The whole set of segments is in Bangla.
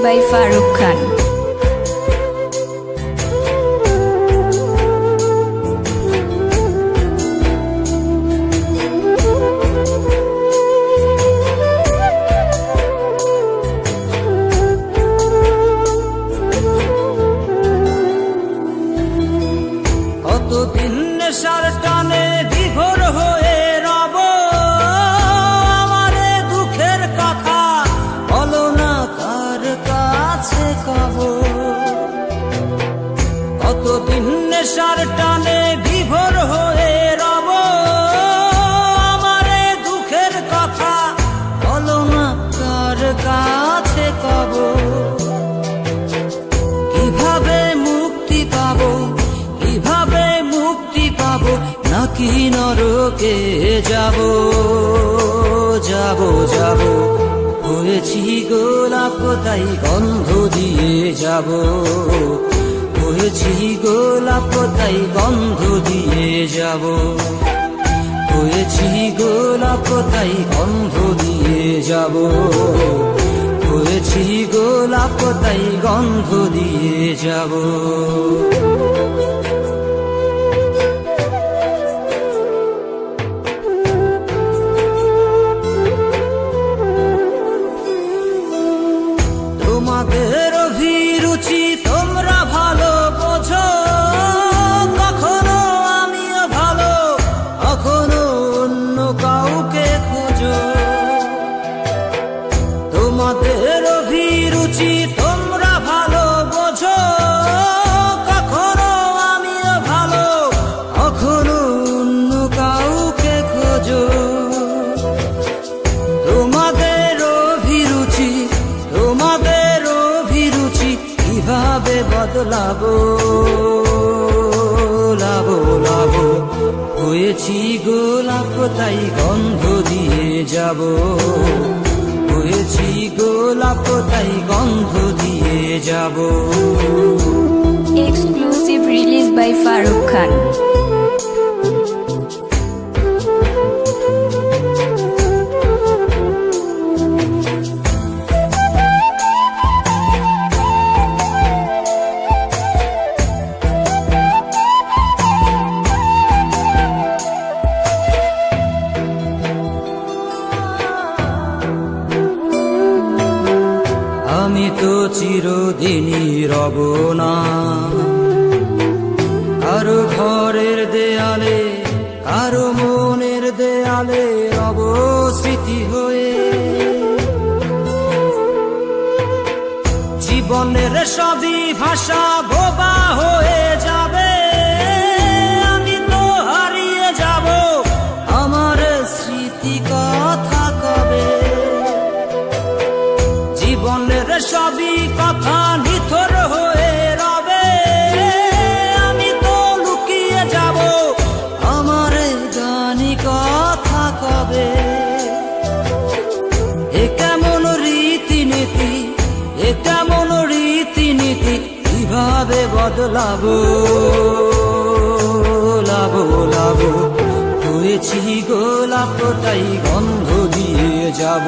by Farooq Khan. কতদিন নেশার টানে বিভোর হয়ে রব, আমারে দুঃখের কথা বলো না কার কাছে কব। কতদিন নেশার টানে বিভোর হয়ে রব, আমারে দুঃখের কথা বলো না কার কাছে কব। কিভাবে মুক্তি পাবো, কিভাবে মুক্তি পাবো, নাকি নরকে যাব যাব যাব। হয়েছি গোলাপ তাই গন্ধ দিয়ে যাব, হয়েছি গোলাপ তাই গন্ধ দিয়ে যাব, হয়েছি গোলাপ তাই গন্ধ দিয়ে যাব, হয়েছি গোলাপ তাই গন্ধ দিয়ে যাব। তোমাদের অভিরুচি তোমরা ভালো বোঝো, কখনো আমিও ভালো, কখনো অন্য কাউকে খোঁজো। তোমাদের অভিরুচি তোমরা ভালো বোঝো, কখনো আমিও ভালো, কখনো অন্য কাউকে খোঁজো। তোমাদের অভিরুচি, তোমাদের অভিরুচি কিভাবে বদলাবো লাবো লাবো। হয়েছি গোলাপ তাই গন্ধ দিয়ে যাব, হয়েছি গোলাপ তাই গন্ধ দিয়ে যাব। Exclusive release by Farooq Khan. আমি তো চিরদিনই রব না কারো ঘরের দেয়ালে, কারো মনের দেয়ালে রব স্মৃতি হয়ে। জীবনের সবই ভাষা বোবা হয়ে যাবে, আমি তো হারিয়ে যাব, আমার স্মৃতি কথা কবে। জীবনের সবই কথা নিথর হয়ে রবে, আমি তো লুকিয়ে যাব, আমার জানি কথা কবে। এ কেমন রীতিনীতি, এ কেমন রীতিনীতি, কিভাবে বদলাবো লাবো লাবো। হয়েছি গোলাপ তাই গন্ধ দিয়ে যাব,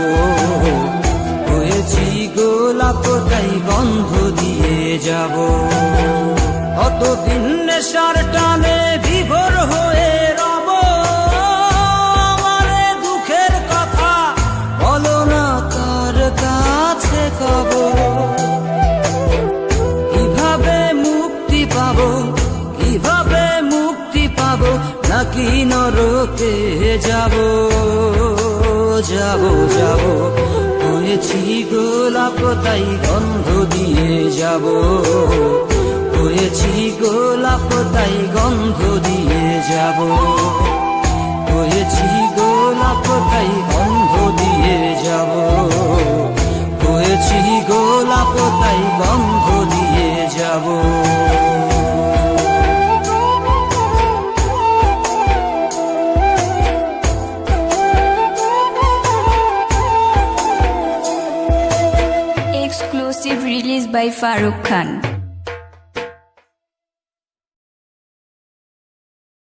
হয়েছি গোলাপ তাই গন্ধ দিয়ে যাব। কতদিন নেশার টানে বিভোর হয়ে রব, আমারে দুঃখের কথা বলো না কার কাছে কব। কিভাবে মুক্তি পাবো, কিভাবে মুক্তি পাবো, নাকি নরকে যাব যাব যাব। হয়েছি গোলাপ তাই গন্ধ দিয়ে যাব, হয়েছি গোলাপ তাই গন্ধ দিয়ে যাব, হয়েছি গোলাপ তাই গন্ধ দিয়ে যাব, হয়েছি গোলাপ তাই গন্ধ দিয়ে যাব। Exclusive release by Farooq Khan.